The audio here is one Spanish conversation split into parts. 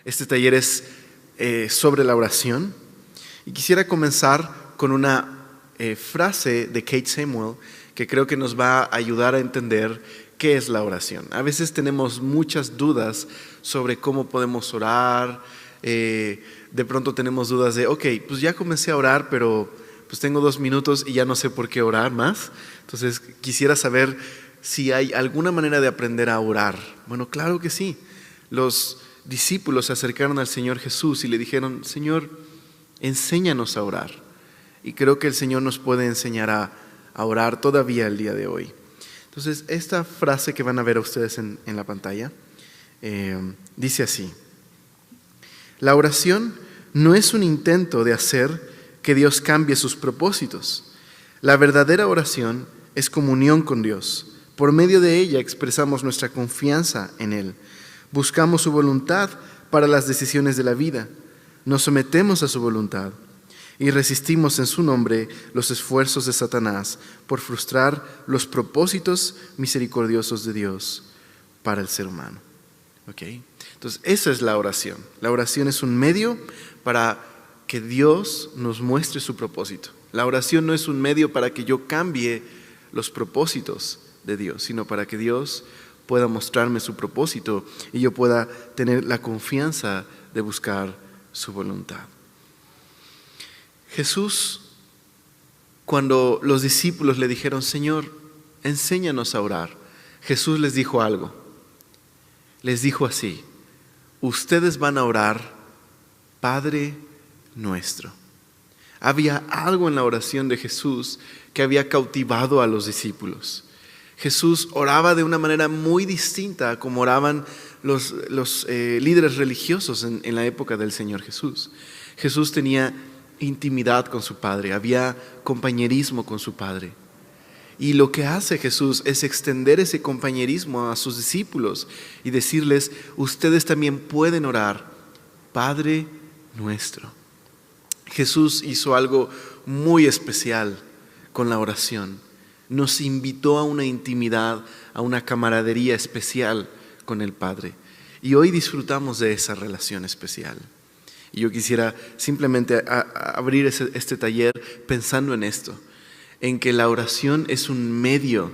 Este taller es sobre la oración y quisiera comenzar con una frase de Kate Samuel que creo que nos va a ayudar a entender qué es la oración. A veces tenemos muchas dudas sobre cómo podemos orar. De pronto tenemos dudas de, ok, pues ya comencé a orar, pero pues tengo 2 minutos y ya no sé por qué orar más. Entonces quisiera saber si hay alguna manera de aprender a orar. Bueno, claro que sí. Los discípulos se acercaron al Señor Jesús y le dijeron, Señor, enséñanos a orar. Y creo que el Señor nos puede enseñar a orar todavía el día de hoy. Entonces, esta frase que van a ver ustedes en la pantalla dice así: la oración no es un intento de hacer que Dios cambie sus propósitos. La verdadera oración es comunión con Dios. Por medio de ella expresamos nuestra confianza en Él. Buscamos su voluntad para las decisiones de la vida. Nos sometemos a su voluntad y resistimos en su nombre los esfuerzos de Satanás por frustrar los propósitos misericordiosos de Dios para el ser humano. ¿Okay? Entonces, esa es la oración. La oración es un medio para que Dios nos muestre su propósito. La oración no es un medio para que yo cambie los propósitos de Dios, sino para que Dios pueda mostrarme su propósito y yo pueda tener la confianza de buscar su voluntad. Jesús, cuando los discípulos le dijeron, Señor, enséñanos a orar, Jesús les dijo algo. Les dijo así: ustedes van a orar, Padre nuestro. Había algo en la oración de Jesús que había cautivado a los discípulos. Jesús oraba de una manera muy distinta a como oraban los líderes religiosos en la época del Señor Jesús. Jesús tenía intimidad con su Padre, había compañerismo con su Padre. Y lo que hace Jesús es extender ese compañerismo a sus discípulos y decirles, ustedes también pueden orar, Padre nuestro. Jesús hizo algo muy especial con la oración. Nos invitó a una intimidad, a una camaradería especial con el Padre. Y hoy disfrutamos de esa relación especial. Y yo quisiera simplemente abrir este taller pensando en esto, en que la oración es un medio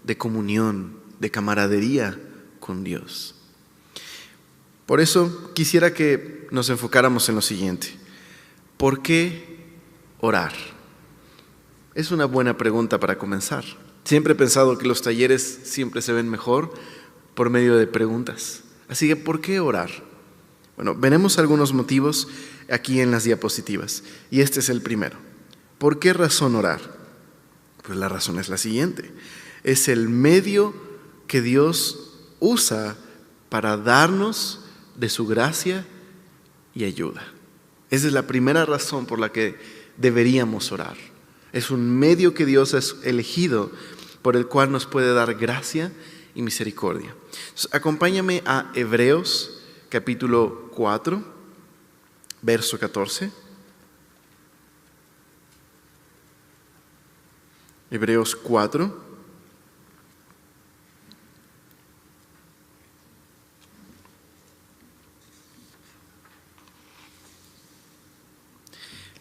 de comunión, de camaradería con Dios. Por eso quisiera que nos enfocáramos en lo siguiente. ¿Por qué orar? Es una buena pregunta para comenzar. Siempre he pensado que los talleres siempre se ven mejor por medio de preguntas. Así que, ¿por qué orar? Bueno, veremos algunos motivos aquí en las diapositivas. Y este es el primero. ¿Por qué razón orar? Pues la razón es la siguiente. Es el medio que Dios usa para darnos de su gracia y ayuda. Esa es la primera razón por la que deberíamos orar. Es un medio que Dios ha elegido por el cual nos puede dar gracia y misericordia. Entonces, acompáñame a Hebreos capítulo 4, verso 14. Hebreos 4.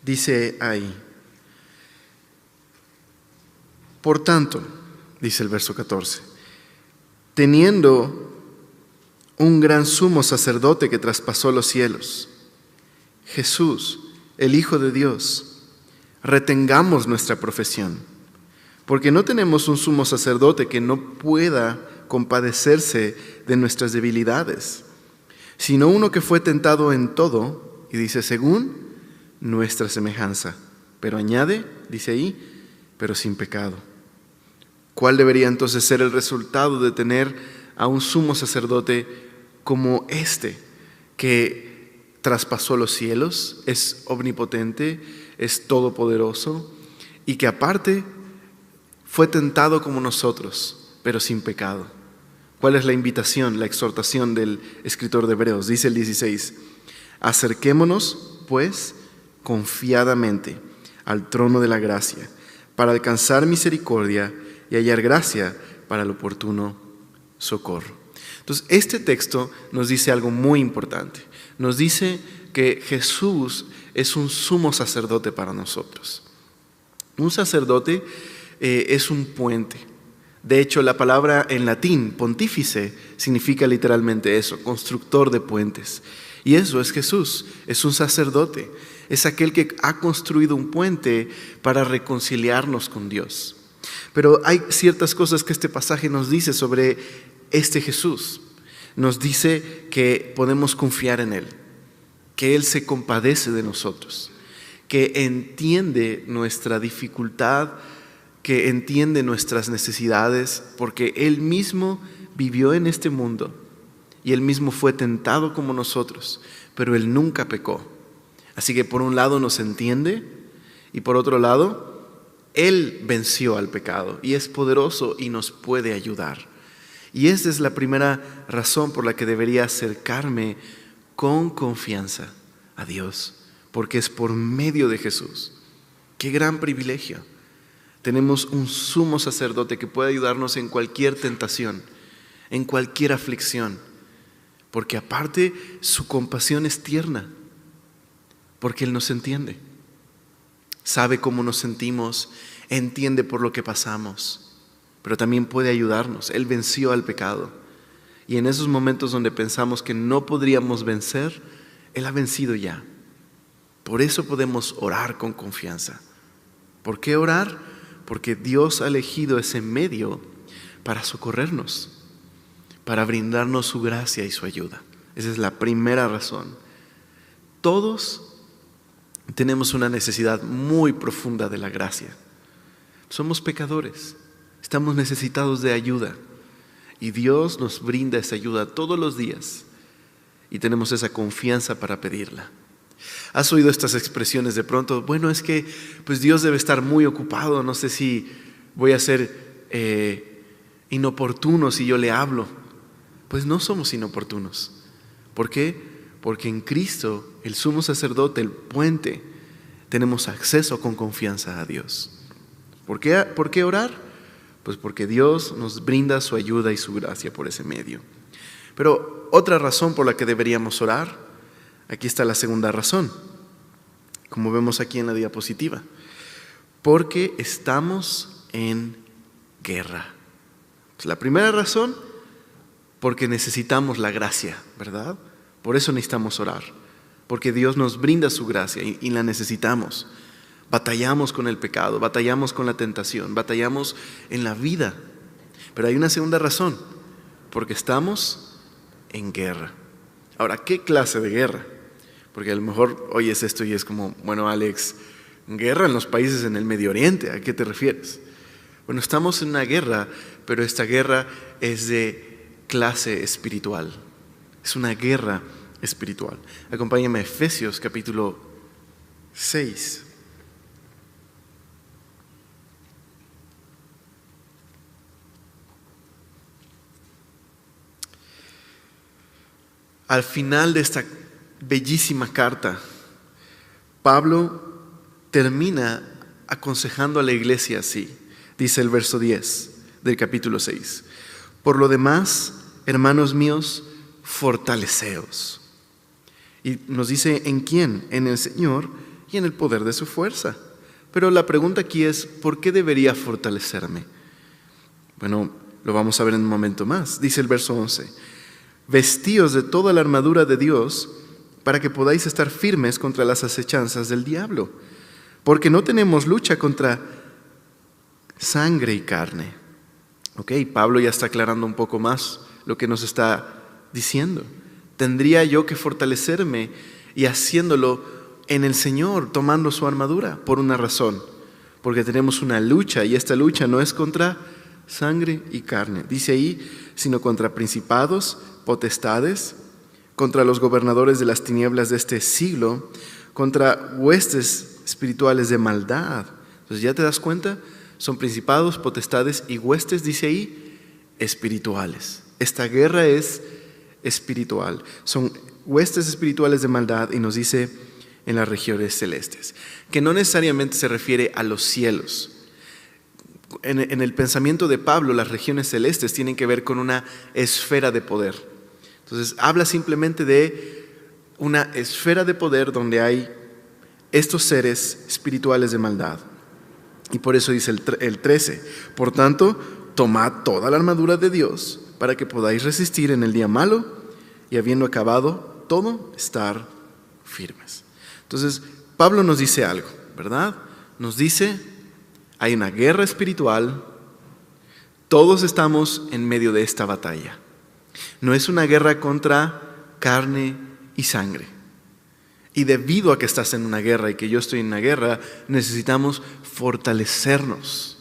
Dice ahí: por tanto, dice el verso 14, teniendo un gran sumo sacerdote que traspasó los cielos, Jesús, el Hijo de Dios, retengamos nuestra profesión, porque no tenemos un sumo sacerdote que no pueda compadecerse de nuestras debilidades, sino uno que fue tentado en todo, y dice, según nuestra semejanza, pero añade, dice ahí, pero sin pecado. ¿Cuál debería entonces ser el resultado de tener a un sumo sacerdote como este, que traspasó los cielos, es omnipotente, es todopoderoso y que aparte fue tentado como nosotros, pero sin pecado? ¿Cuál es la invitación, la exhortación del escritor de Hebreos? Dice el 16, acerquémonos pues confiadamente al trono de la gracia para alcanzar misericordia y hallar gracia para el oportuno socorro. Entonces, este texto nos dice algo muy importante. nos dice que Jesús es un sumo sacerdote para nosotros. Un sacerdote es un puente. De hecho, la palabra en latín, pontífice, significa literalmente eso, constructor de puentes. Y eso es Jesús, es un sacerdote, es aquel que ha construido un puente para reconciliarnos con Dios. Pero hay ciertas cosas que este pasaje nos dice sobre este Jesús. Nos dice que podemos confiar en Él, que Él se compadece de nosotros, que entiende nuestra dificultad, que entiende nuestras necesidades, porque Él mismo vivió en este mundo y Él mismo fue tentado como nosotros, pero Él nunca pecó. Así que por un lado nos entiende y por otro lado, Él venció al pecado y es poderoso y nos puede ayudar. Y esta es la primera razón por la que debería acercarme con confianza a Dios, porque es por medio de Jesús. ¡Qué gran privilegio! Tenemos un sumo sacerdote que puede ayudarnos en cualquier tentación, en cualquier aflicción, porque aparte su compasión es tierna, porque Él nos entiende, sabe cómo nos sentimos, entiende por lo que pasamos, pero también puede ayudarnos. Él venció al pecado y en esos momentos donde pensamos que no podríamos vencer, Él ha vencido ya. Por eso podemos orar con confianza. ¿Por qué orar? Porque Dios ha elegido ese medio para socorrernos, para brindarnos su gracia y su ayuda. Esa es la primera razón. Todos tenemos una necesidad muy profunda de la gracia. Somos pecadores, estamos necesitados de ayuda y Dios nos brinda esa ayuda todos los días y tenemos esa confianza para pedirla. ¿Has oído estas expresiones de pronto? Bueno, es que pues Dios debe estar muy ocupado, no sé si voy a ser inoportuno si yo le hablo. Pues no somos inoportunos. ¿Por qué? Porque en Cristo, el sumo sacerdote, el puente, tenemos acceso con confianza a Dios. ¿Por qué orar? Pues porque Dios nos brinda su ayuda y su gracia por ese medio. Pero otra razón por la que deberíamos orar, aquí está la segunda razón, como vemos aquí en la diapositiva. Porque estamos en guerra. La primera razón, porque necesitamos la gracia, ¿verdad? Por eso necesitamos orar, porque Dios nos brinda su gracia y la necesitamos. Batallamos con el pecado, batallamos con la tentación, batallamos en la vida. Pero hay una segunda razón, porque estamos en guerra. Ahora, ¿qué clase de guerra? Porque a lo mejor oyes esto y es como, bueno, Alex, guerra en los países en el Medio Oriente, ¿a qué te refieres? Bueno, estamos en una guerra, pero esta guerra es de clase espiritual. Es una guerra espiritual. Acompáñame a Efesios capítulo 6. Al final de esta bellísima carta, Pablo termina aconsejando a la iglesia así. Dice el verso 10 del capítulo 6. Por lo demás, hermanos míos, fortaleceos. Y nos dice, ¿en quién? En el Señor y en el poder de su fuerza. Pero la pregunta aquí es, ¿por qué debería fortalecerme? Bueno, lo vamos a ver en un momento más. Dice el verso 11. Vestíos de toda la armadura de Dios para que podáis estar firmes contra las acechanzas del diablo. Porque no tenemos lucha contra sangre y carne. Ok, Pablo ya está aclarando un poco más lo que nos está diciendo. Tendría yo que fortalecerme y haciéndolo en el Señor, tomando su armadura, por una razón. Porque tenemos una lucha y esta lucha no es contra sangre y carne. Dice ahí, sino contra principados, potestades, contra los gobernadores de las tinieblas de este siglo, contra huestes espirituales de maldad. Entonces, ¿ya te das cuenta? Son principados, potestades y huestes, dice ahí, espirituales. Esta guerra es espiritual. Son huestes espirituales de maldad y nos dice en las regiones celestes, que no necesariamente se refiere a los cielos. En el pensamiento de Pablo, las regiones celestes tienen que ver con una esfera de poder. Entonces, habla simplemente de una esfera de poder donde hay estos seres espirituales de maldad. Y por eso dice el 13, por tanto, tomad toda la armadura de Dios para que podáis resistir en el día malo y habiendo acabado todo, estar firmes. Entonces, Pablo nos dice algo, ¿verdad? Nos dice, hay una guerra espiritual, todos estamos en medio de esta batalla. No es una guerra contra carne y sangre. Y debido a que estás en una guerra y que yo estoy en una guerra, necesitamos fortalecernos.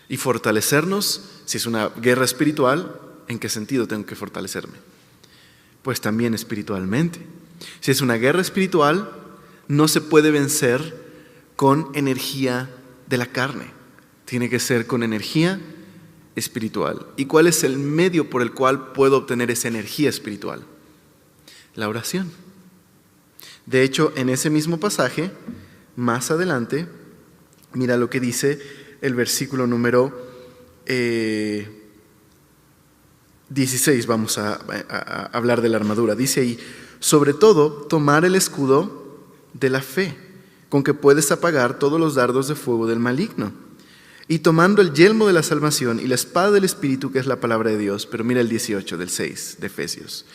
Y fortalecernos, si es una guerra espiritual, ¿en qué sentido tengo que fortalecerme? Pues también espiritualmente. Si es una guerra espiritual, no se puede vencer con energía de la carne. Tiene que ser con energía espiritual. ¿Y cuál es el medio por el cual puedo obtener esa energía espiritual? La oración. De hecho, en ese mismo pasaje, más adelante, mira lo que dice el versículo número 16, vamos a hablar de la armadura. Dice ahí, sobre todo, tomar el escudo de la fe, con que puedes apagar todos los dardos de fuego del maligno. Y tomando el yelmo de la salvación y la espada del Espíritu, que es la palabra de Dios. Pero mira el 18 del 6 de Efesios.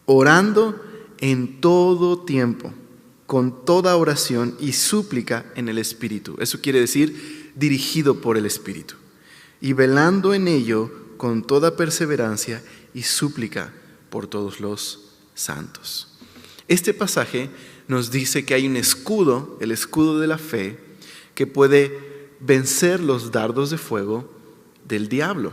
Orando en todo tiempo, con toda oración y súplica en el Espíritu. Eso quiere decir dirigido por el Espíritu. Y velando en ello con toda perseverancia y súplica por todos los santos. Este pasaje nos dice que hay un escudo, el escudo de la fe, que puede vencer los dardos de fuego del diablo.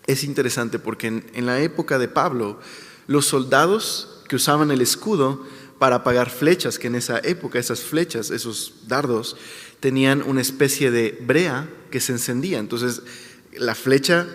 Es interesante porque en la época de Pablo, los soldados que usaban el escudo para apagar flechas, que en esa época esas flechas, esos dardos, tenían una especie de brea que se encendía. Entonces la flecha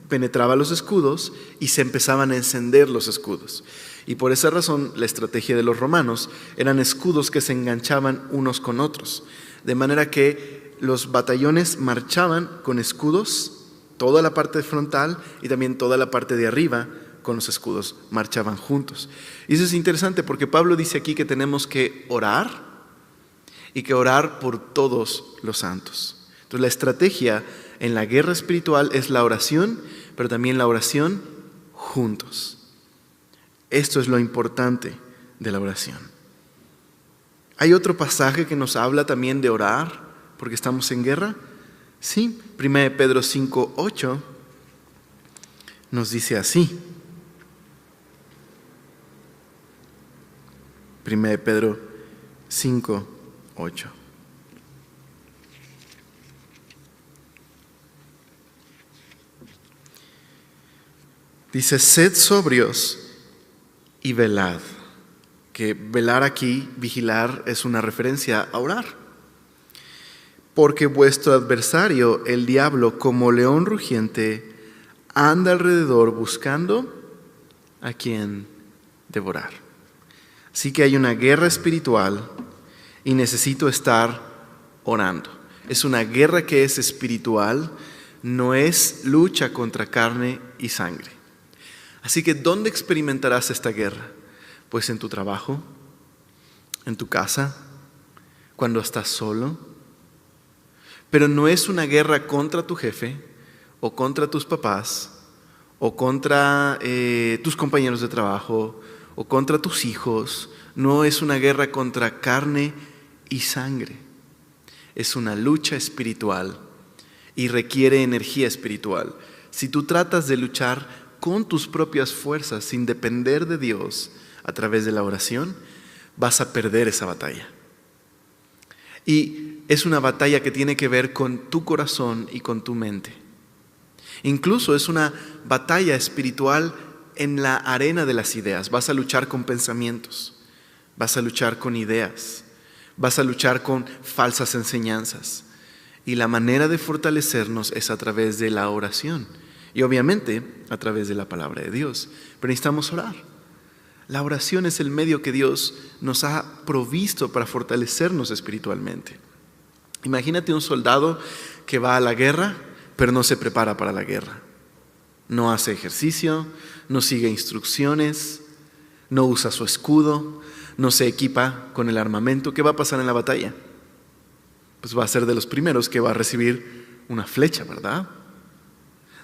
penetraba los escudos y se empezaban a encender los escudos. Y por esa razón la estrategia de los romanos eran escudos que se enganchaban unos con otros. De manera que los batallones marchaban con escudos, toda la parte frontal y también toda la parte de arriba con los escudos, marchaban juntos. Y eso es interesante porque Pablo dice aquí que tenemos que orar y que orar por todos los santos. Entonces la estrategia en la guerra espiritual es la oración, pero también la oración juntos. Esto es lo importante de la oración. ¿Hay otro pasaje que nos habla también de orar porque estamos en guerra? Sí, 1 Pedro 5:8 nos dice así. 1 Pedro 5:8. Dice, sed sobrios y velad. Que velar aquí, vigilar, es una referencia a orar. Porque vuestro adversario, el diablo, como león rugiente, anda alrededor buscando a quien devorar. Así que hay una guerra espiritual y necesito estar orando. Es una guerra que es espiritual, no es lucha contra carne y sangre. Así que, ¿dónde experimentarás esta guerra? Pues en tu trabajo, en tu casa, cuando estás solo. Pero no es una guerra contra tu jefe, o contra tus papás, o contra tus compañeros de trabajo, o contra tus hijos. No es una guerra contra carne y sangre. Es una lucha espiritual y requiere energía espiritual. Si tú tratas de luchar con tus propias fuerzas, sin depender de Dios, a través de la oración, vas a perder esa batalla. Y es una batalla que tiene que ver con tu corazón y con tu mente. Incluso es una batalla espiritual en la arena de las ideas. Vas a luchar con pensamientos, vas a luchar con ideas, vas a luchar con falsas enseñanzas. Y la manera de fortalecernos es a través de la oración. Y obviamente a través de la palabra de Dios. Pero necesitamos orar. La oración es el medio que Dios nos ha provisto para fortalecernos espiritualmente. Imagínate un soldado que va a la guerra, pero no se prepara para la guerra. No hace ejercicio, no sigue instrucciones, no usa su escudo, no se equipa con el armamento, ¿qué va a pasar en la batalla? Pues va a ser de los primeros que va a recibir una flecha, ¿verdad?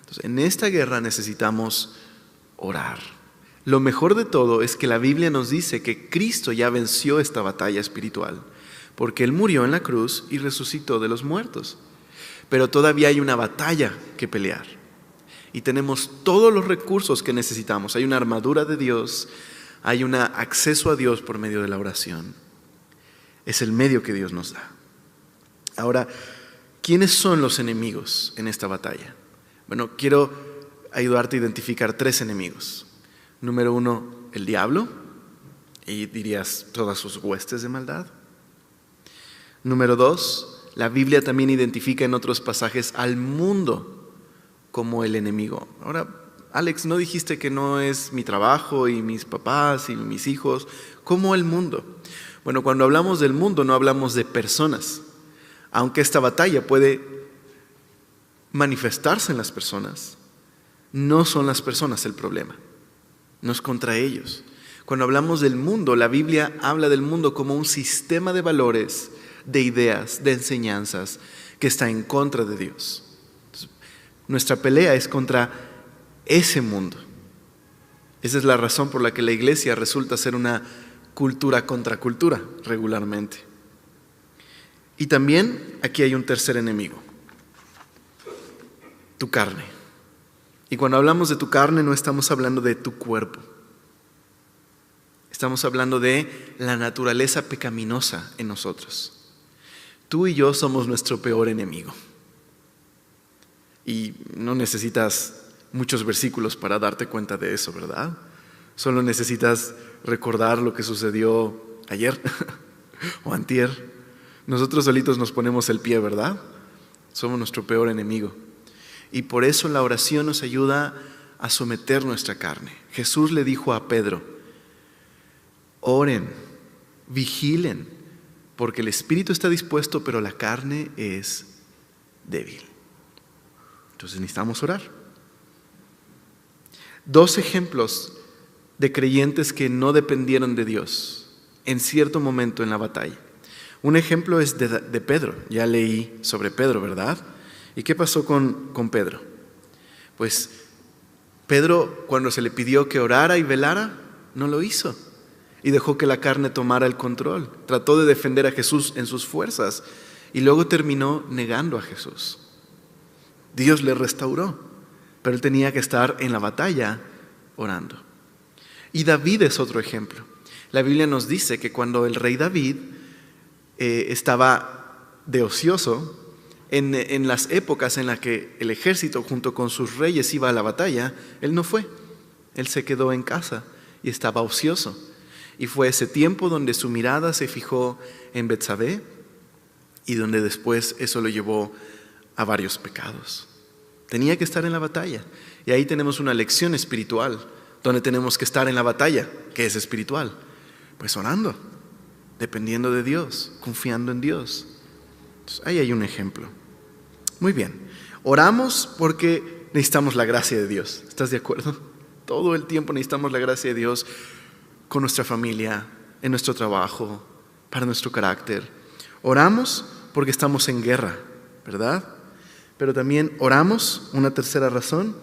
Entonces, en esta guerra necesitamos orar. Lo mejor de todo es que la Biblia nos dice que Cristo ya venció esta batalla espiritual, porque Él murió en la cruz y resucitó de los muertos. Pero todavía hay una batalla que pelear. Y tenemos todos los recursos que necesitamos. Hay una armadura de Dios, hay un acceso a Dios por medio de la oración. Es el medio que Dios nos da. Ahora, ¿quiénes son los enemigos en esta batalla? Bueno, quiero ayudarte a identificar 3 enemigos. Número 1, el diablo, y dirías todas sus huestes de maldad. Número 2, la Biblia también identifica en otros pasajes al mundo como el enemigo. Ahora, Alex, ¿no dijiste que no es mi trabajo y mis papás y mis hijos? ¿Cómo el mundo? Bueno, cuando hablamos del mundo no hablamos de personas, aunque esta batalla puede manifestarse en las personas. No son las personas el problema, no es contra ellos. Cuando hablamos del mundo, la Biblia habla del mundo como un sistema de valores, de ideas, de enseñanzas que está en contra de Dios. Entonces, nuestra pelea es contra ese mundo. Esa es la razón por la que la iglesia resulta ser una cultura contra cultura regularmente. Y también aquí hay un tercer enemigo: tu carne. Y cuando hablamos de tu carne no estamos hablando de tu cuerpo. Estamos hablando de la naturaleza pecaminosa en nosotros. Tú y yo somos nuestro peor enemigo. Y no necesitas muchos versículos para darte cuenta de eso, ¿verdad? Solo necesitas recordar lo que sucedió ayer o antier. Nosotros solitos nos ponemos el pie, ¿verdad? Somos nuestro peor enemigo. Y por eso la oración nos ayuda a someter nuestra carne. Jesús le dijo a Pedro: oren, vigilen, porque el espíritu está dispuesto, pero la carne es débil. Entonces necesitamos orar. 2 ejemplos de creyentes que no dependieron de Dios en cierto momento en la batalla. Un ejemplo es de Pedro. Ya leí sobre Pedro, ¿verdad? ¿Y qué pasó con Pedro? Pues Pedro, cuando se le pidió que orara y velara, no lo hizo. Y dejó que la carne tomara el control. Trató de defender a Jesús en sus fuerzas y luego terminó negando a Jesús. Dios le restauró, pero él tenía que estar en la batalla orando. Y David es otro ejemplo. La Biblia nos dice que cuando el rey David estaba de ocioso, en las épocas en las que el ejército junto con sus reyes iba a la batalla, él no fue. Él se quedó en casa y estaba ocioso. Y fue ese tiempo donde su mirada se fijó en Betsabé y donde después eso lo llevó a varios pecados. Tenía que estar en la batalla. Y ahí tenemos una lección espiritual, donde tenemos que estar en la batalla, que es espiritual. Pues orando, dependiendo de Dios, confiando en Dios. Entonces, ahí hay un ejemplo. Muy bien. Oramos porque necesitamos la gracia de Dios. ¿Estás de acuerdo? Todo el tiempo necesitamos la gracia de Dios con nuestra familia, en nuestro trabajo, para nuestro carácter. Oramos porque estamos en guerra, ¿verdad? Pero también oramos, una tercera razón,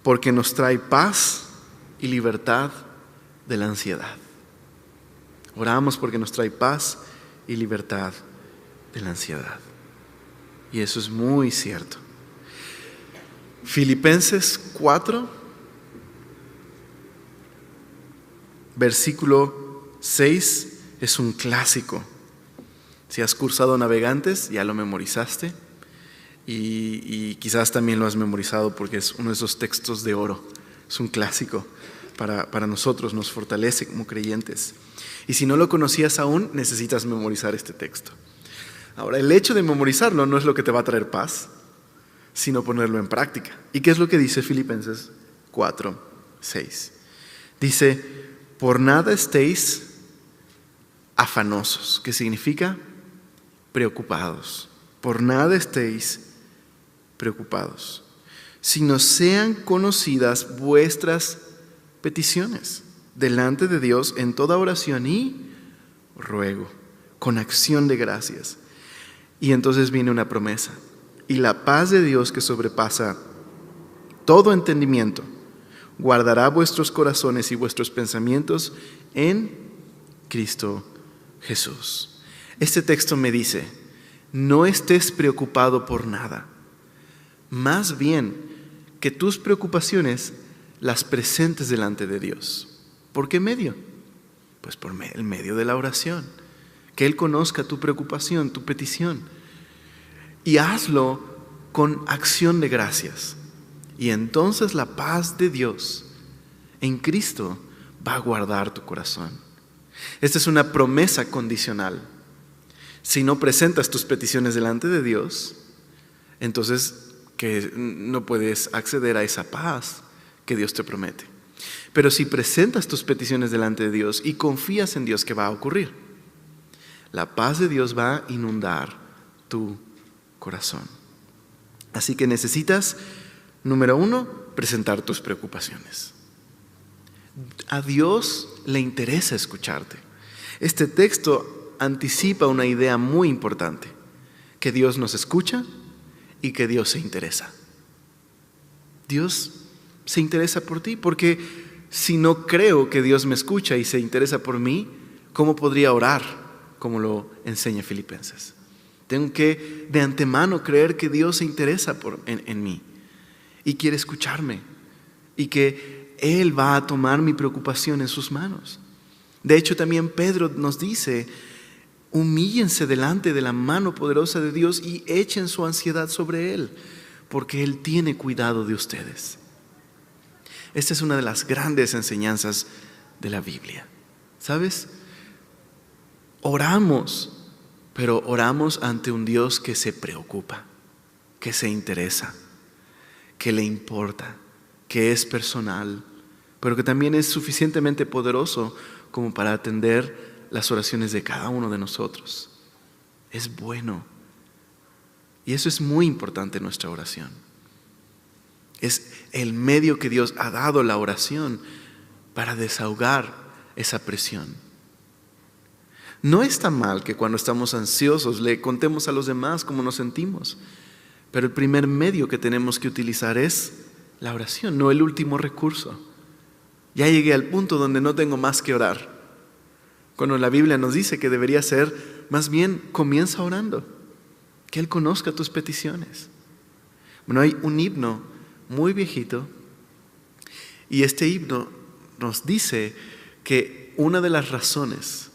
porque nos trae paz y libertad de la ansiedad. Oramos porque nos trae paz y libertad de la ansiedad. Y eso es muy cierto. Filipenses 4, versículo 6, es un clásico. Si has cursado Navegantes, ya lo memorizaste. Y quizás también lo has memorizado porque es uno de esos textos de oro. Es un clásico para nosotros, nos fortalece como creyentes. Y si no lo conocías aún, necesitas memorizar este texto. Ahora, el hecho de memorizarlo no es lo que te va a traer paz, sino ponerlo en práctica. ¿Y qué es lo que dice Filipenses 4, 6? Dice: por nada estéis afanosos, que significa preocupados. Por nada estéis preocupados, sino sean conocidas vuestras peticiones. delante de Dios en toda oración y ruego, con acción de gracias. Y entonces viene una promesa. Y la paz de Dios, que sobrepasa todo entendimiento, guardará vuestros corazones y vuestros pensamientos en Cristo Jesús. Este texto me dice: no estés preocupado por nada. Más bien, que tus preocupaciones las presentes delante de Dios. ¿Por qué medio? Pues por el medio de la oración. Que Él conozca tu preocupación, tu petición. Y hazlo con acción de gracias. Y entonces la paz de Dios en Cristo va a guardar tu corazón. Esta es una promesa condicional. Si no presentas tus peticiones delante de Dios, entonces que no puedes acceder a esa paz que Dios te promete. Pero si presentas tus peticiones delante de Dios y confías en Dios, ¿qué va a ocurrir? La paz de Dios va a inundar tu corazón. Así que necesitas, número 1, presentar tus preocupaciones. A Dios le interesa escucharte. Este texto anticipa una idea muy importante: que Dios nos escucha y que Dios se interesa. Dios se interesa por ti, porque si no creo que Dios me escucha y se interesa por mí, ¿cómo podría orar como lo enseña Filipenses? Tengo que de antemano creer que Dios se interesa en mí y quiere escucharme, y que Él va a tomar mi preocupación en sus manos. De hecho, también Pedro nos dice: humíllense delante de la mano poderosa de Dios y echen su ansiedad sobre Él, porque Él tiene cuidado de ustedes. Esta es una de las grandes enseñanzas de la Biblia. ¿Sabes? Oramos, pero oramos ante un Dios que se preocupa, que se interesa, que le importa, que es personal, pero que también es suficientemente poderoso como para atender las oraciones de cada uno de nosotros. Es bueno. Y eso es muy importante en nuestra oración. Es el medio que Dios ha dado la oración para desahogar esa presión. No está mal que cuando estamos ansiosos le contemos a los demás cómo nos sentimos, pero el primer medio que tenemos que utilizar es la oración, no el último recurso. Ya llegué al punto donde no tengo más que orar, cuando la Biblia nos dice que debería ser, más bien, comienza orando, que Él conozca tus peticiones. Bueno, hay un himno muy viejito, y este himno nos dice que una de las razones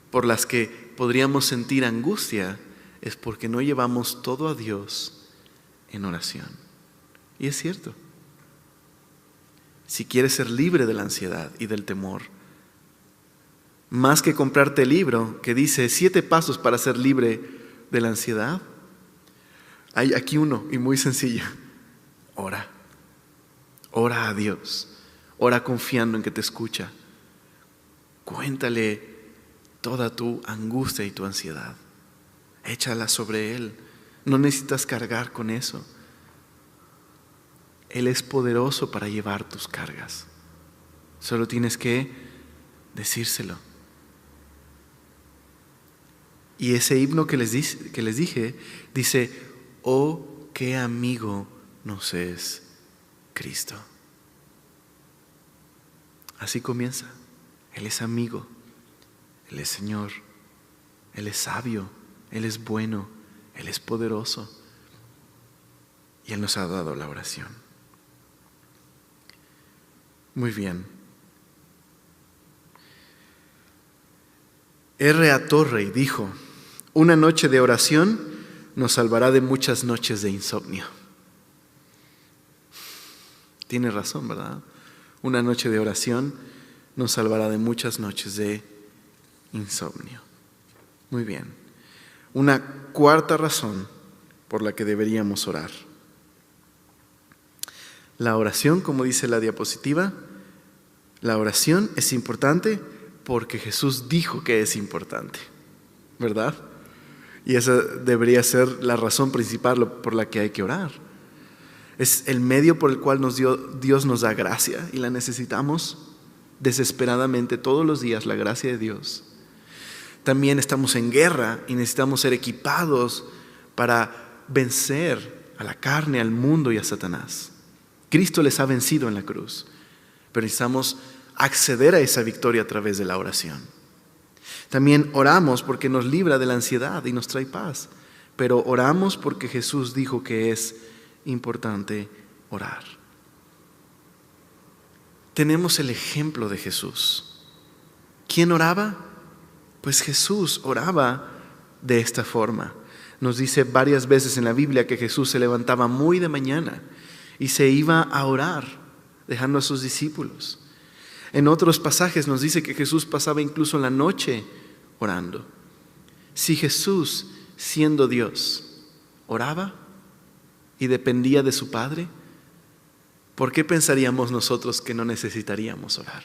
por las que podríamos sentir angustia es porque no llevamos todo a Dios en oración. Y es cierto. Si quieres ser libre de la ansiedad y del temor, más que comprarte el libro que dice 7 pasos para ser libre de la ansiedad, hay aquí uno, y muy sencillo: ora. Ora a Dios. Ora confiando en que te escucha. Cuéntale toda tu angustia y tu ansiedad. Échala sobre Él. No necesitas cargar con eso. Él es poderoso para llevar tus cargas. Solo tienes que decírselo. Y ese himno que les dije dice: oh, qué amigo nos es Cristo. Así comienza. Él es amigo, Él es Señor, Él es sabio, Él es bueno, Él es poderoso, y Él nos ha dado la oración. Muy bien. R.A. Torrey dijo: una noche de oración nos salvará de muchas noches de insomnio. Tiene razón, ¿verdad? Una noche de oración nos salvará de muchas noches de insomnio. Muy bien. Una cuarta razón por la que deberíamos orar. La oración, como dice la diapositiva, la oración es importante porque Jesús dijo que es importante, ¿verdad? Y esa debería ser la razón principal por la que hay que orar. Es el medio por el cual Dios nos da gracia y la necesitamos. desesperadamente todos los días la gracia de Dios, también estamos en guerra y necesitamos ser equipados para vencer a la carne, al mundo y a Satanás. Cristo les ha vencido en la cruz, pero necesitamos acceder a esa victoria a través de la oración. También oramos porque nos libra de la ansiedad y nos trae paz, pero oramos porque Jesús dijo que es importante orar. Tenemos el ejemplo de Jesús. ¿Quién oraba? Pues Jesús oraba de esta forma. Nos dice varias veces en la Biblia que Jesús se levantaba muy de mañana y se iba a orar, dejando a sus discípulos. En otros pasajes nos dice que Jesús pasaba incluso la noche orando. Si Jesús, siendo Dios, oraba y dependía de su Padre, ¿por qué pensaríamos nosotros que no necesitaríamos orar?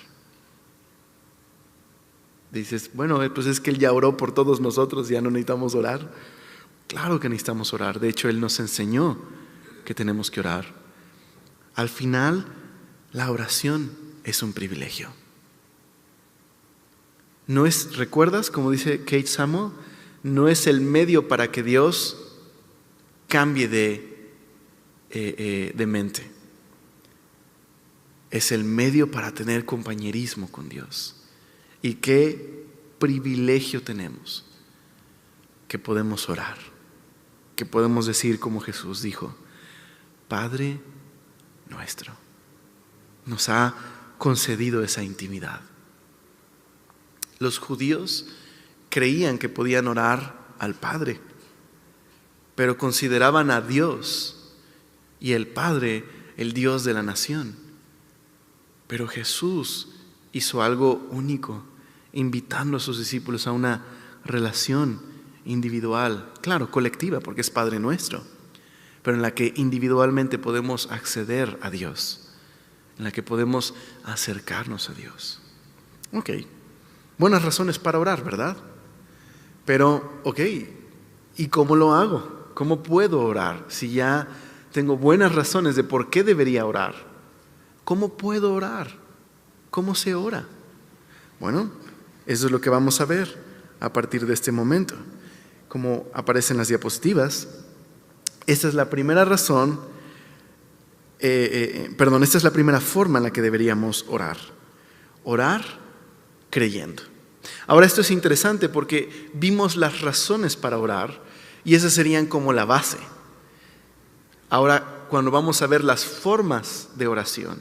Dices, bueno, pues es que Él ya oró por todos nosotros, ya no necesitamos orar. Claro que necesitamos orar. De hecho, Él nos enseñó que tenemos que orar. Al final, la oración es un privilegio. No es, ¿recuerdas? Como dice Kate Samuel, no es el medio para que Dios cambie de mente. Es el medio para tener compañerismo con Dios. Y qué privilegio tenemos que podemos orar, que podemos decir como Jesús dijo, Padre nuestro. Nos ha concedido esa intimidad. Los judíos creían que podían orar al Padre, pero consideraban a Dios y el Padre el Dios de la nación. Pero Jesús hizo algo único, invitando a sus discípulos a una relación individual, claro, colectiva, porque es Padre nuestro, pero en la que individualmente podemos acceder a Dios, en la que podemos acercarnos a Dios. Ok, buenas razones para orar, ¿verdad? Pero, ok, ¿y cómo lo hago? ¿Cómo puedo orar? Si ya tengo buenas razones de por qué debería orar, ¿cómo puedo orar? ¿Cómo se ora? Bueno, eso es lo que vamos a ver a partir de este momento. Como aparece en las diapositivas, esta es la primera razón, esta es la primera forma en la que deberíamos orar. Orar creyendo. Ahora esto es interesante porque vimos las razones para orar y esas serían como la base. Ahora, cuando vamos a ver las formas de oración,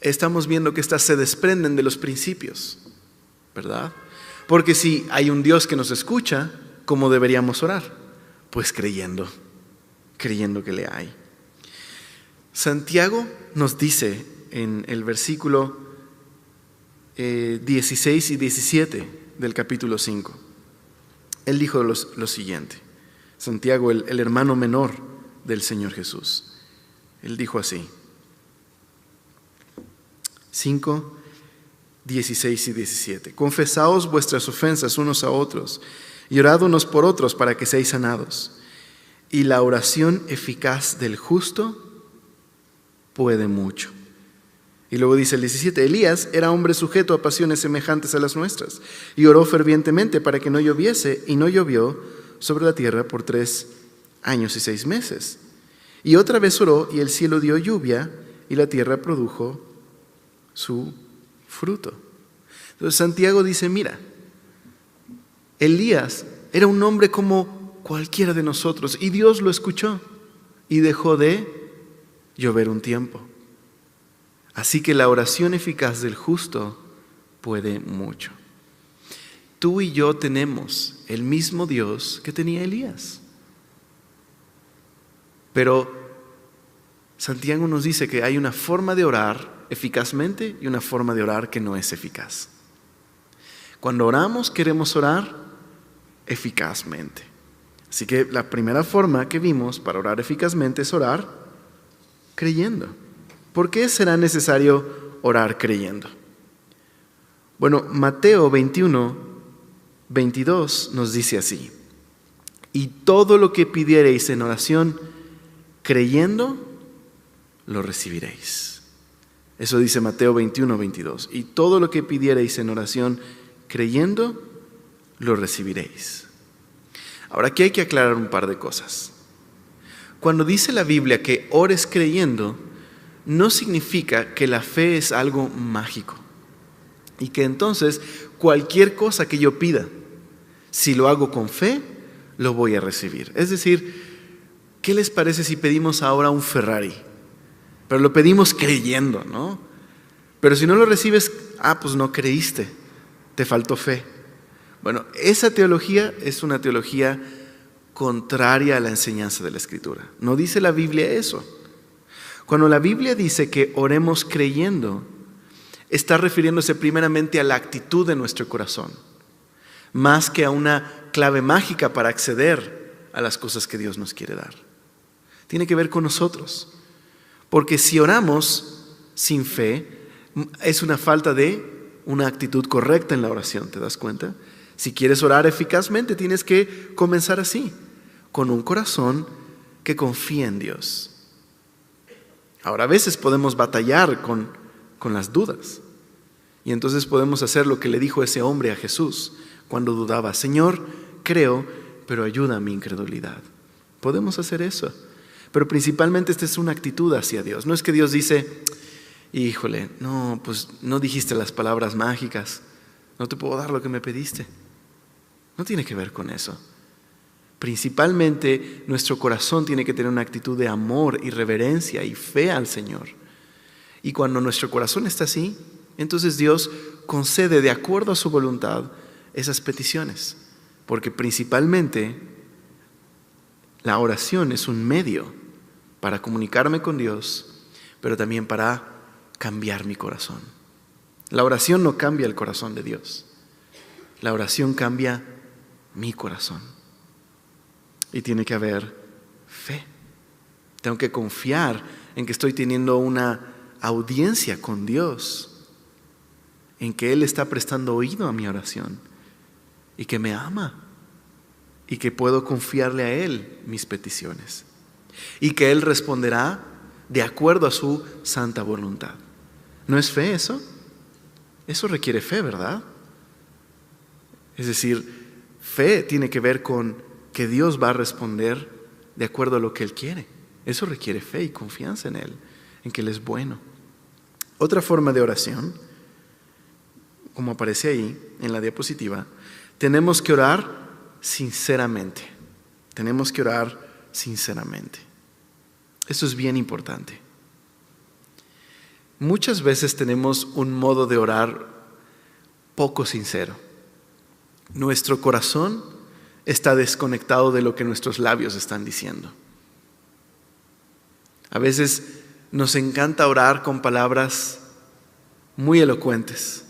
estamos viendo que estas se desprenden de los principios, ¿verdad? Porque si hay un Dios que nos escucha, ¿cómo deberíamos orar? Pues creyendo que le hay. Santiago nos dice en el versículo 16 y 17 del capítulo 5. Él dijo lo siguiente. Santiago, el hermano menor del Señor Jesús. Él dijo así. 5, 16 y 17. Confesaos vuestras ofensas unos a otros y orad unos por otros para que seáis sanados. Y la oración eficaz del justo puede mucho. Y luego dice el 17, Elías era hombre sujeto a pasiones semejantes a las nuestras y oró fervientemente para que no lloviese y no llovió sobre la tierra por 3 años y 6 meses. Y otra vez oró y el cielo dio lluvia y la tierra produjo su fruto. Entonces Santiago dice, mira, Elías era un hombre como cualquiera de nosotros y Dios lo escuchó y dejó de llover un tiempo. Así que la oración eficaz del justo puede mucho. Tú y yo tenemos el mismo Dios que tenía Elías. Pero Santiago nos dice que hay una forma de orar eficazmente y una forma de orar que no es eficaz. Cuando oramos queremos orar eficazmente. Así que la primera forma que vimos para orar eficazmente es orar creyendo. ¿Por qué será necesario orar creyendo? Bueno, Mateo 21, 22 nos dice así: y todo lo que pidiereis en oración creyendo, lo recibiréis. Eso dice Mateo 21:22. Y todo lo que pidiereis en oración, creyendo, lo recibiréis. Ahora, aquí hay que aclarar un par de cosas. Cuando dice la Biblia que ores creyendo, no significa que la fe es algo mágico y que entonces cualquier cosa que yo pida, si lo hago con fe, lo voy a recibir. Es decir, ¿qué les parece si pedimos ahora un Ferrari? Pero lo pedimos creyendo, ¿no? Pero si no lo recibes, pues no creíste, te faltó fe. Bueno, esa teología es una teología contraria a la enseñanza de la Escritura. No dice la Biblia eso. Cuando la Biblia dice que oremos creyendo, está refiriéndose primeramente a la actitud de nuestro corazón, más que a una clave mágica para acceder a las cosas que Dios nos quiere dar. Tiene que ver con nosotros. Porque si oramos sin fe, es una falta de una actitud correcta en la oración, ¿te das cuenta? Si quieres orar eficazmente, tienes que comenzar así, con un corazón que confía en Dios. Ahora, a veces podemos batallar con las dudas. Y entonces podemos hacer lo que le dijo ese hombre a Jesús cuando dudaba: Señor, creo, pero ayuda a mi incredulidad. Podemos hacer eso. Pero principalmente esta es una actitud hacia Dios. No es que Dios dice: híjole, no, pues no dijiste las palabras mágicas, no te puedo dar lo que me pediste. No tiene que ver con eso. Principalmente nuestro corazón tiene que tener una actitud de amor y reverencia y fe al Señor. Y cuando nuestro corazón está así, entonces Dios concede de acuerdo a su voluntad esas peticiones. Porque principalmente la oración es un medio para comunicarme con Dios, pero también para cambiar mi corazón. La oración no cambia el corazón de Dios. La oración cambia mi corazón. Y tiene que haber fe. Tengo que confiar en que estoy teniendo una audiencia con Dios, en que Él está prestando oído a mi oración y que me ama y que puedo confiarle a Él mis peticiones y que Él responderá de acuerdo a su santa voluntad. ¿No es fe eso? Eso requiere fe, ¿verdad? Es decir, fe tiene que ver con que Dios va a responder de acuerdo a lo que Él quiere. Eso requiere fe y confianza en Él, en que Él es bueno. Otra forma de oración, como aparece ahí en la diapositiva, tenemos que orar sinceramente. Tenemos que orar sinceramente. Eso es bien importante. Muchas veces tenemos un modo de orar poco sincero. Nuestro corazón está desconectado de lo que nuestros labios están diciendo. A veces nos encanta orar con palabras muy elocuentes,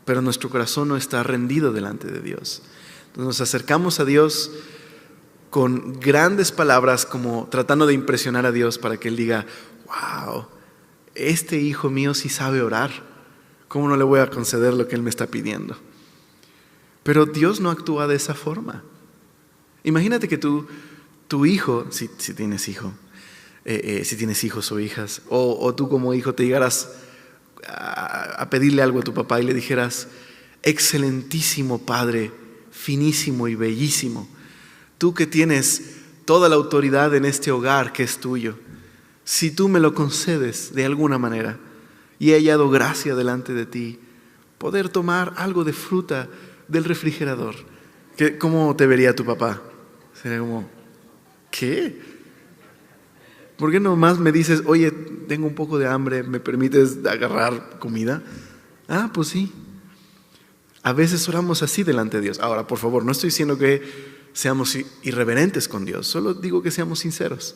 pero nuestro corazón no está rendido delante de Dios. Entonces nos acercamos a Dios con grandes palabras, como tratando de impresionar a Dios para que Él diga: wow, este hijo mío sí sabe orar. ¿Cómo no le voy a conceder lo que Él me está pidiendo? Pero Dios no actúa de esa forma. Imagínate que tu hijo, si tienes hijo, si tienes hijos o hijas, o tú como hijo te llegaras a pedirle algo a tu papá y le dijeras: excelentísimo Padre, finísimo y bellísimo, tú que tienes toda la autoridad en este hogar que es tuyo, si tú me lo concedes de alguna manera y he hallado gracia delante de ti, poder tomar algo de fruta del refrigerador, ¿cómo te vería tu papá? Sería como: ¿qué? ¿Por qué nomás me dices: oye, tengo un poco de hambre, ¿me permites agarrar comida? Pues sí. A veces oramos así delante de Dios. Ahora, por favor, no estoy diciendo que seamos irreverentes con Dios, solo digo que seamos sinceros.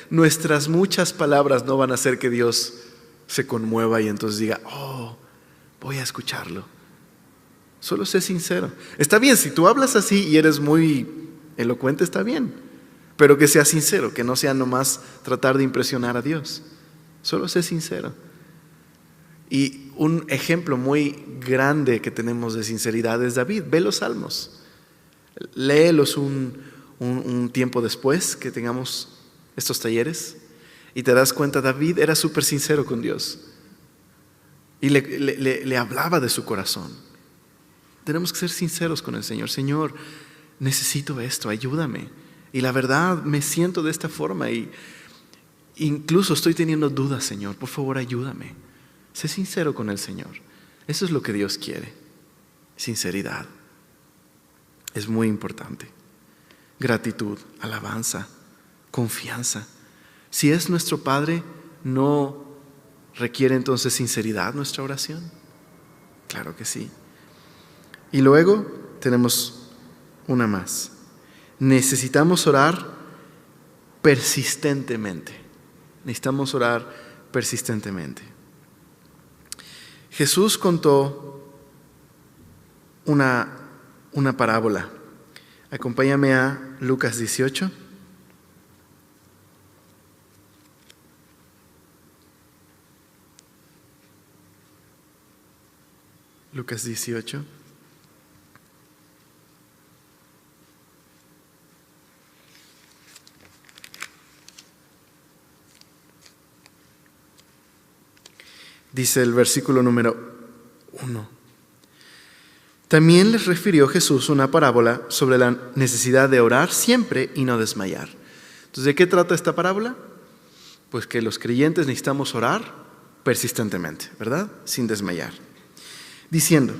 Nuestras muchas palabras no van a hacer que Dios se conmueva y entonces diga: voy a escucharlo. Solo sé sincero. Está bien, si tú hablas así y eres muy elocuente, está bien, pero que sea sincero, que no sea nomás tratar de impresionar a Dios. Solo sé sincero. Y un ejemplo muy grande que tenemos de sinceridad es David. Ve los salmos, léelos un tiempo después que tengamos estos talleres Y te das cuenta, David era súper sincero con Dios. Y le hablaba de su corazón. Tenemos que ser sinceros con el Señor. Señor, necesito esto, ayúdame. Y la verdad, me siento de esta forma y incluso estoy teniendo dudas, Señor. Por favor, ayúdame. Sé sincero con el Señor. Eso es lo que Dios quiere. Sinceridad. Es muy importante. Gratitud, alabanza, confianza. Si es nuestro Padre, ¿no requiere entonces sinceridad nuestra oración? Claro que sí. Y luego tenemos una más. Necesitamos orar persistentemente. Necesitamos orar persistentemente. Jesús contó una parábola. Acompáñame a Lucas 18. Lucas 18. Dice el versículo número 1. También les refirió Jesús una parábola sobre la necesidad de orar siempre y no desmayar. Entonces, ¿de qué trata esta parábola? Pues que los creyentes necesitamos orar persistentemente, ¿verdad? Sin desmayar. Diciendo,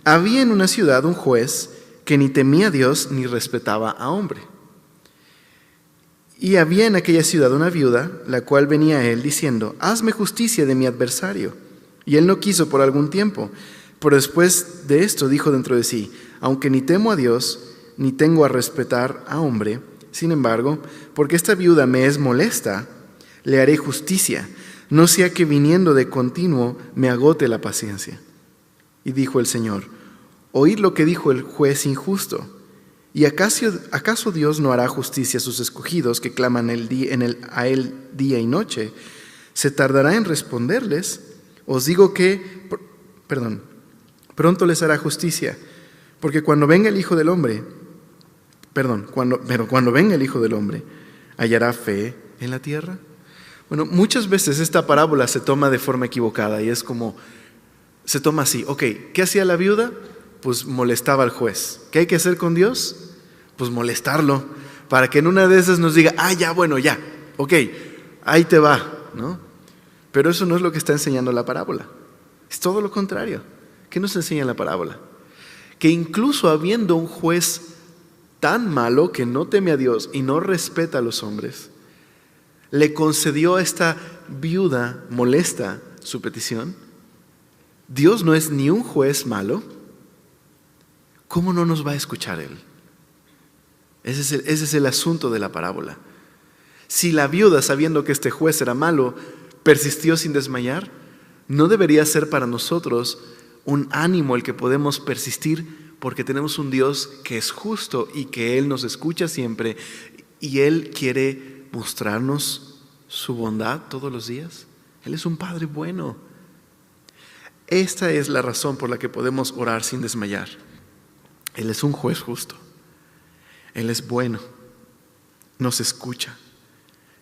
había en una ciudad un juez que ni temía a Dios ni respetaba a hombre. Y había en aquella ciudad una viuda, la cual venía a él diciendo, hazme justicia de mi adversario. Y él no quiso por algún tiempo, pero después de esto dijo dentro de sí, aunque ni temo a Dios, ni tengo a respetar a hombre, sin embargo, porque esta viuda me es molesta, le haré justicia, no sea que viniendo de continuo me agote la paciencia. Y dijo el Señor, oíd lo que dijo el juez injusto. ¿Y acaso Dios no hará justicia a sus escogidos que claman a él día y noche? ¿Se tardará en responderles? Os digo que, pronto les hará justicia, porque cuando venga el Hijo del Hombre, cuando venga el Hijo del Hombre, ¿hallará fe en la tierra? Bueno, muchas veces esta parábola se toma de forma equivocada y es como, se toma así, ok, ¿qué hacía la viuda? Pues molestaba al juez. ¿Qué hay que hacer con Dios? Pues molestarlo, para que en una de esas nos diga, ya, ok, ahí te va, ¿no? Pero eso no es lo que está enseñando la parábola. Es todo lo contrario. ¿Qué nos enseña la parábola? Que incluso habiendo un juez tan malo que no teme a Dios y no respeta a los hombres, le concedió a esta viuda molesta su petición. Dios no es ni un juez malo. ¿Cómo no nos va a escuchar Él? Ese es el asunto de la parábola. Si la viuda, sabiendo que este juez era malo, persistió sin desmayar, ¿no debería ser para nosotros un ánimo el que podemos persistir porque tenemos un Dios que es justo y que Él nos escucha siempre y Él quiere mostrarnos su bondad todos los días? Él es un Padre bueno. Esta es la razón por la que podemos orar sin desmayar. Él es un juez justo. Él es bueno. Nos escucha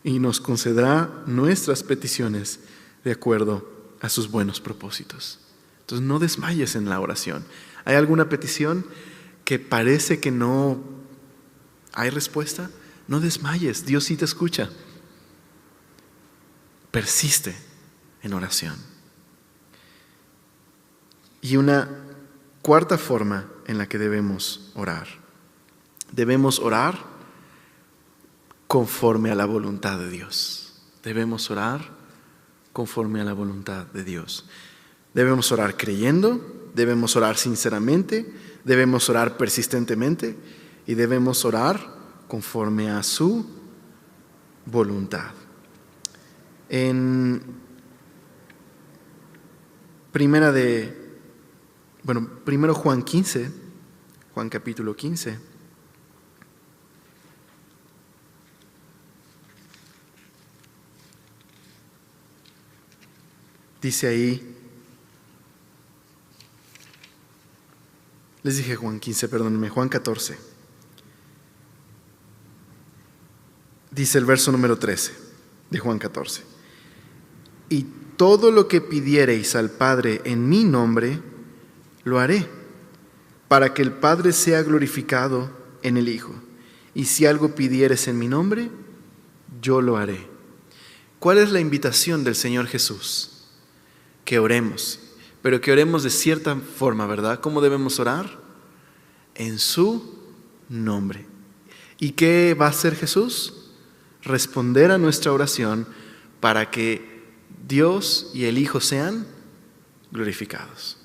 y nos concederá nuestras peticiones de acuerdo a sus buenos propósitos. Entonces no desmayes en la oración. ¿Hay alguna petición que parece que no hay respuesta? No desmayes, Dios sí te escucha. Persiste en oración. Y una cuarta forma en la que debemos orar. Debemos orar conforme a la voluntad de Dios. Debemos orar conforme a la voluntad de Dios. Debemos orar creyendo, debemos orar sinceramente, debemos orar persistentemente y debemos orar conforme a su voluntad. En primero Juan 15, Juan capítulo 15. Dice ahí, les dije Juan 15, perdónenme, Juan 14. Dice el verso número 13. de Juan 14. Y todo lo que pidiereis al Padre en mi nombre, lo haré, para que el Padre sea glorificado en el Hijo. Y si algo pidieres en mi nombre, yo lo haré. ¿Cuál es la invitación del Señor Jesús? Que oremos, pero que oremos de cierta forma, ¿verdad? ¿Cómo debemos orar? En su nombre. ¿Y qué va a hacer Jesús? Responder a nuestra oración para que Dios y el Hijo sean glorificados.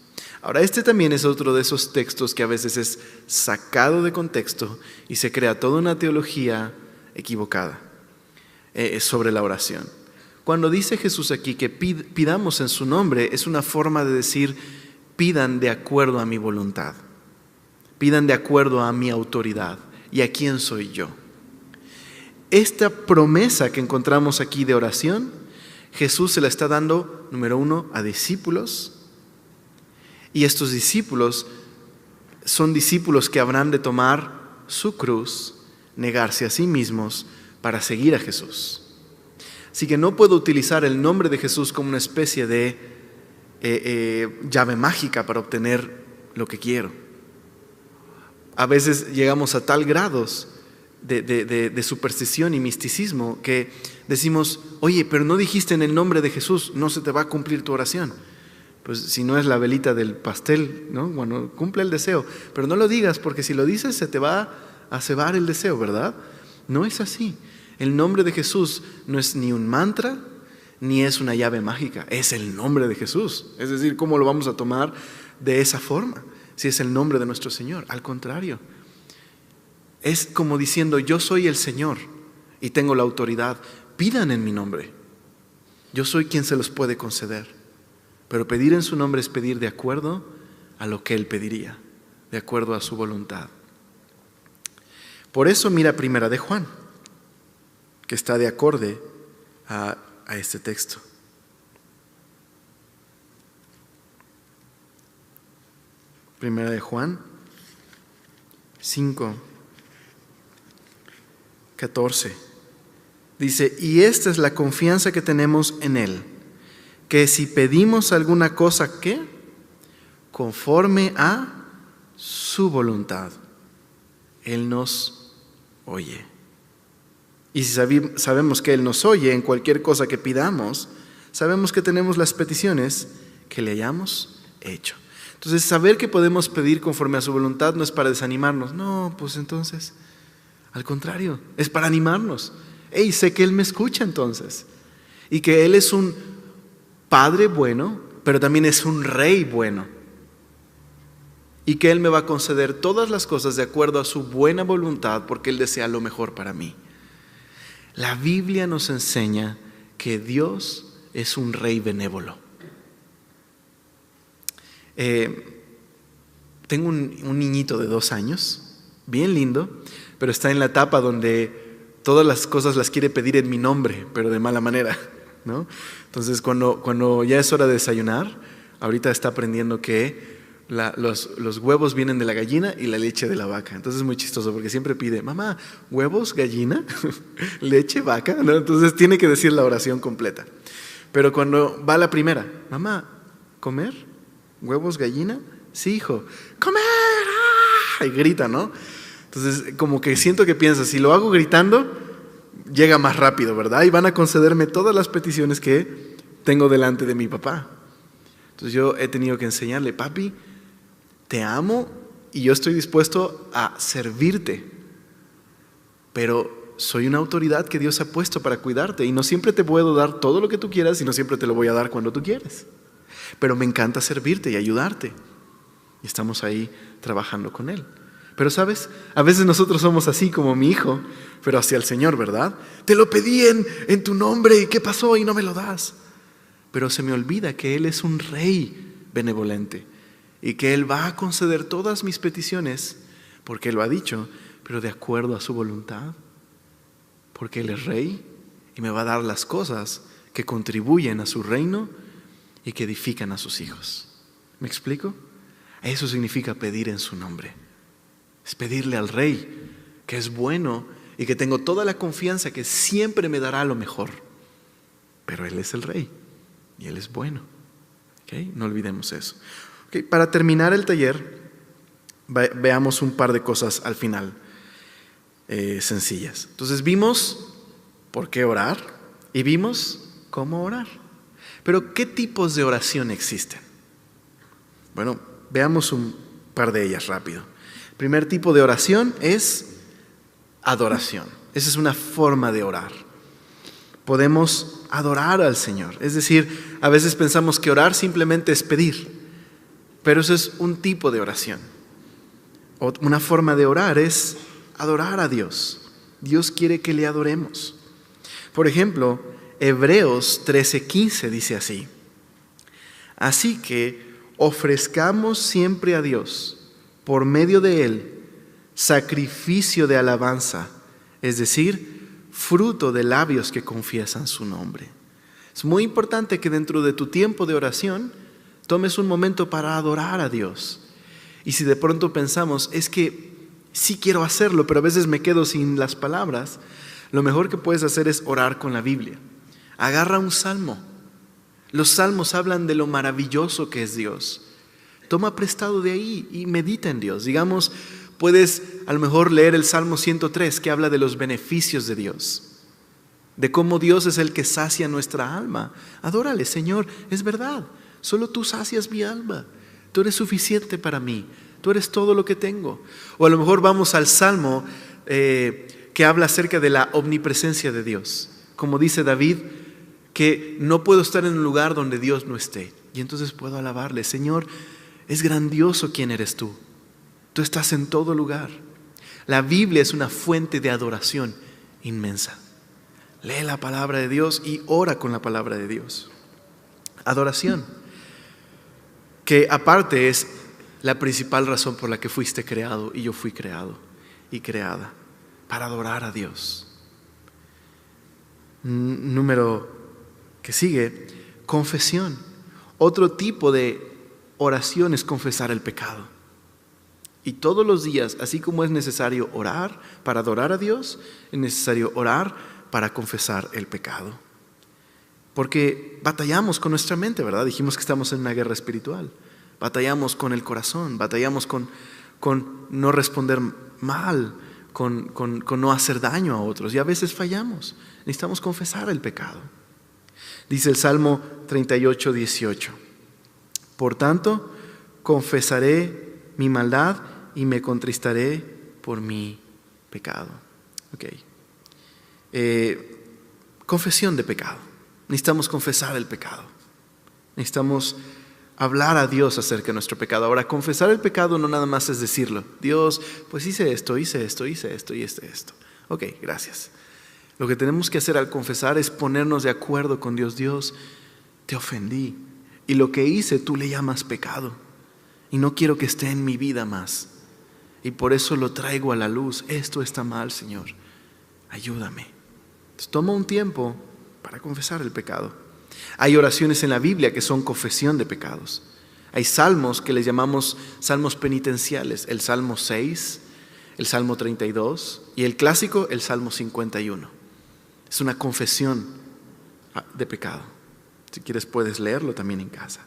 Ahora, este también es otro de esos textos que a veces es sacado de contexto y se crea toda una teología equivocada sobre la oración. Cuando dice Jesús aquí que pidamos en su nombre, es una forma de decir, pidan de acuerdo a mi voluntad, pidan de acuerdo a mi autoridad y a quién soy yo. Esta promesa que encontramos aquí de oración, Jesús se la está dando, número uno, a discípulos. Y estos discípulos son discípulos que habrán de tomar su cruz, negarse a sí mismos para seguir a Jesús. Así que no puedo utilizar el nombre de Jesús como una especie de llave mágica para obtener lo que quiero. A veces llegamos a tal grados de superstición y misticismo que decimos, oye, pero no dijiste en el nombre de Jesús, no se te va a cumplir tu oración. Pues si no es la velita del pastel, ¿no? Bueno, cumple el deseo, pero no lo digas porque si lo dices se te va a cebar el deseo, ¿verdad? No es así. El nombre de Jesús no es ni un mantra, ni es una llave mágica, es el nombre de Jesús. Es decir, ¿cómo lo vamos a tomar de esa forma? Si es el nombre de nuestro Señor. Al contrario, es como diciendo, yo soy el Señor y tengo la autoridad. Pidan en mi nombre. Yo soy quien se los puede conceder. Pero pedir en su nombre es pedir de acuerdo a lo que Él pediría, de acuerdo a su voluntad. Por eso mira Primera de Juan, que está de acorde a este texto. Primera de Juan 5:14. Dice, y esta es la confianza que tenemos en Él, que si pedimos alguna cosa, ¿qué? Conforme a su voluntad, Él nos oye. Y si sabemos que Él nos oye en cualquier cosa que pidamos, sabemos que tenemos las peticiones que le hayamos hecho. Entonces, saber que podemos pedir conforme a su voluntad no es para desanimarnos. No, pues entonces, al contrario, es para animarnos. Hey, sé que Él me escucha entonces. Y que Él es un Padre bueno, pero también es un Rey bueno. Y que Él me va a conceder todas las cosas de acuerdo a su buena voluntad, porque Él desea lo mejor para mí. La Biblia nos enseña que Dios es un Rey benévolo. Tengo un niñito de 2 años, bien lindo, pero está en la etapa donde todas las cosas las quiere pedir en mi nombre, pero de mala manera, ¿no? Entonces cuando ya es hora de desayunar, ahorita está aprendiendo que los huevos vienen de la gallina y la leche de la vaca. Entonces es muy chistoso porque siempre pide, mamá, huevos, gallina, leche, vaca, ¿no? Entonces tiene que decir la oración completa. Pero cuando va la primera, mamá, ¿comer? ¿Huevos, gallina? Sí, hijo. ¡Comer! ¡Ah! Y grita, ¿no? Entonces como que siento que piensa, si lo hago gritando, llega más rápido, ¿verdad? Y van a concederme todas las peticiones que tengo delante de mi papá. Entonces yo he tenido que enseñarle, papi, te amo y yo estoy dispuesto a servirte, pero soy una autoridad que Dios ha puesto para cuidarte y no siempre te puedo dar todo lo que tú quieras y no siempre te lo voy a dar cuando tú quieres. Pero me encanta servirte y ayudarte. Y estamos ahí trabajando con Él. Pero ¿sabes? A veces nosotros somos así como mi hijo, pero hacia el Señor, ¿verdad? Te lo pedí en tu nombre y ¿qué pasó? Y no me lo das. Pero se me olvida que Él es un Rey benevolente y que Él va a conceder todas mis peticiones porque Él lo ha dicho, pero de acuerdo a su voluntad, porque Él es Rey y me va a dar las cosas que contribuyen a su reino y que edifican a sus hijos. ¿Me explico? Eso significa pedir en su nombre. Es pedirle al Rey que es bueno y que tengo toda la confianza que siempre me dará lo mejor. pero Él es el Rey y Él es bueno. ¿Okay? No olvidemos eso. Okay, para terminar el taller, veamos un par de cosas al final, sencillas. Entonces vimos por qué orar y vimos cómo orar. Pero ¿qué tipos de oración existen? Bueno, veamos un par de ellas rápido. El primer tipo de oración es adoración. Esa es una forma de orar. Podemos adorar al Señor. Es decir, a veces pensamos que orar simplemente es pedir, pero eso es un tipo de oración. Una forma de orar es adorar a Dios. Dios quiere que le adoremos. Por ejemplo, Hebreos 13:15 dice así: así que ofrezcamos siempre a Dios, por medio de Él, sacrificio de alabanza, es decir, fruto de labios que confiesan su nombre. Es muy importante que dentro de tu tiempo de oración tomes un momento para adorar a Dios. Y si de pronto pensamos, es que sí quiero hacerlo, pero a veces me quedo sin las palabras, lo mejor que puedes hacer es orar con la Biblia. Agarra un salmo. Los salmos hablan de lo maravilloso que es Dios. Toma prestado de ahí y medita en Dios. Digamos, puedes a lo mejor leer el Salmo 103, que habla de los beneficios de Dios, de cómo Dios es el que sacia nuestra alma. Adórale, Señor, es verdad, solo tú sacias mi alma. Tú eres suficiente para mí, tú eres todo lo que tengo. O a lo mejor vamos al Salmo que habla acerca de la omnipresencia de Dios. Como dice David, que no puedo estar en un lugar donde Dios no esté. Y entonces puedo alabarle, Señor, es grandioso quién eres tú. Tú estás en todo lugar. La Biblia es una fuente de adoración inmensa. Lee la palabra de Dios y ora con la palabra de Dios. Adoración, que aparte es la principal razón por la que fuiste creado y yo fui creado y creada, para adorar a Dios. Número que sigue, confesión. Otro tipo de oración es confesar el pecado. Y todos los días, así como es necesario orar para adorar a Dios, es necesario orar para confesar el pecado. Porque batallamos con nuestra mente, ¿verdad? Dijimos que estamos en una guerra espiritual. Batallamos con el corazón, batallamos con no responder mal, con no hacer daño a otros. Y a veces fallamos. Necesitamos confesar el pecado. Dice el Salmo 38:18. Por tanto, confesaré mi maldad y me contristaré por mi pecado. Confesión de pecado. Necesitamos confesar el pecado. Necesitamos hablar a Dios acerca de nuestro pecado. Ahora, confesar el pecado no nada más es decirlo. Dios, pues hice esto y esto. Ok, gracias. Lo que tenemos que hacer al confesar es ponernos de acuerdo con Dios. Dios, te ofendí. Y lo que hice tú le llamas pecado. Y no quiero que esté en mi vida más. Y por eso lo traigo a la luz. Esto está mal, Señor. Ayúdame. Entonces, toma un tiempo para confesar el pecado. Hay oraciones en la Biblia que son confesión de pecados. Hay salmos que les llamamos salmos penitenciales. El Salmo 6, el Salmo 32 y el clásico, el Salmo 51. Es una confesión de pecado. Si quieres puedes leerlo también en casa.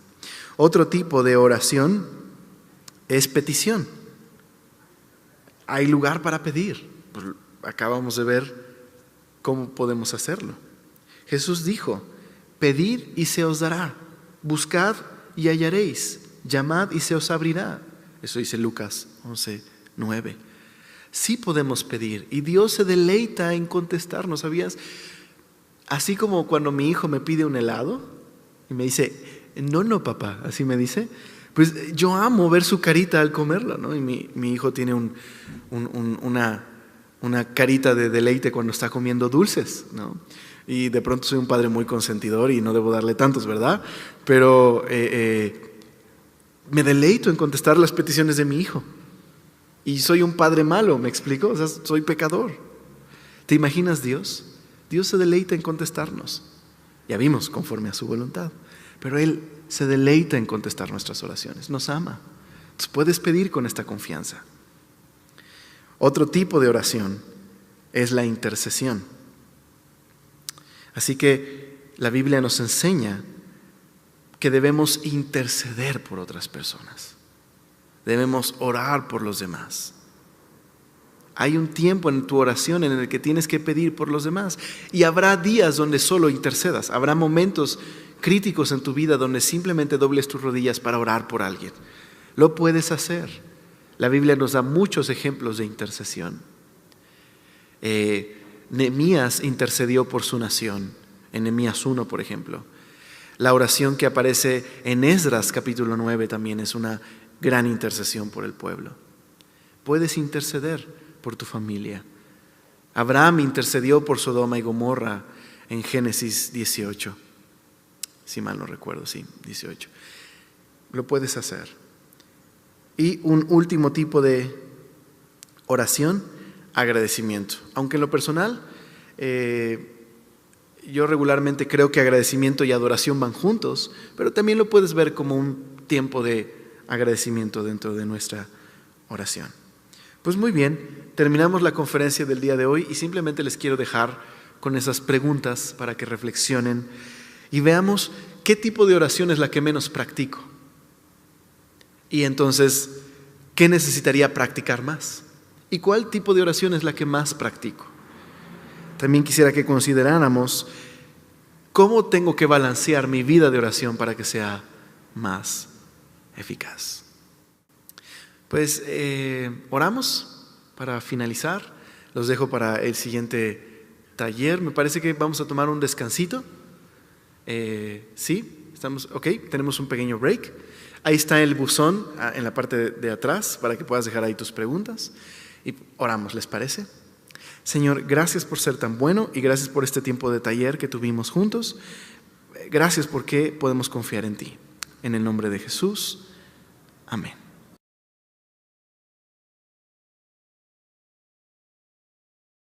Otro tipo de oración es petición. Hay lugar para pedir. Pues acabamos de ver cómo podemos hacerlo. Jesús dijo: pedid y se os dará, buscad y hallaréis, llamad y se os abrirá. Eso dice Lucas 11:9. Sí podemos pedir y Dios se deleita en contestarnos, ¿sabías? Así como cuando mi hijo me pide un helado y me dice, no papá, así me dice, pues yo amo ver su carita al comerlo, ¿no? Y mi hijo tiene una carita de deleite cuando está comiendo dulces, ¿no? Y de pronto soy un padre muy consentidor y no debo darle tantos, ¿verdad? Pero me deleito en contestar las peticiones de mi hijo. Y soy un padre malo, ¿me explico? O sea, soy pecador. ¿Te imaginas Dios? Dios se deleita en contestarnos. Ya vimos, conforme a su voluntad. Pero Él se deleita en contestar nuestras oraciones. Nos ama. Entonces puedes pedir con esta confianza. Otro tipo de oración es la intercesión. Así que la Biblia nos enseña que debemos interceder por otras personas. Debemos orar por los demás. Hay un tiempo en tu oración en el que tienes que pedir por los demás. Y habrá días donde solo intercedas. Habrá momentos críticos en tu vida donde simplemente dobles tus rodillas para orar por alguien. Lo puedes hacer. La Biblia nos da muchos ejemplos de intercesión. Nehemías intercedió por su nación. En Nehemías 1, por ejemplo. La oración que aparece en Esdras capítulo 9 también es una gran intercesión por el pueblo. Puedes interceder por tu familia. Abraham intercedió por Sodoma y Gomorra en Génesis 18. Si mal no recuerdo, sí, 18. Lo puedes hacer. Y un último tipo de oración, agradecimiento. Aunque en lo personal, yo regularmente creo que agradecimiento y adoración van juntos, pero también lo puedes ver como un tiempo de agradecimiento dentro de nuestra oración. Pues muy bien, terminamos la conferencia del día de hoy y simplemente les quiero dejar con esas preguntas para que reflexionen y veamos qué tipo de oración es la que menos practico. Y entonces, ¿qué necesitaría practicar más? ¿Y cuál tipo de oración es la que más practico? También quisiera que consideráramos cómo tengo que balancear mi vida de oración para que sea más eficaz. Pues oramos para finalizar. Los dejo para el siguiente taller. Me parece que vamos a tomar un descansito. Sí, estamos, ok, tenemos un pequeño break. Ahí está el buzón en la parte de atrás para que puedas dejar ahí tus preguntas. Y oramos, ¿les parece? Señor, gracias por ser tan bueno y gracias por este tiempo de taller que tuvimos juntos. Gracias porque podemos confiar en ti. En el nombre de Jesús. Amén.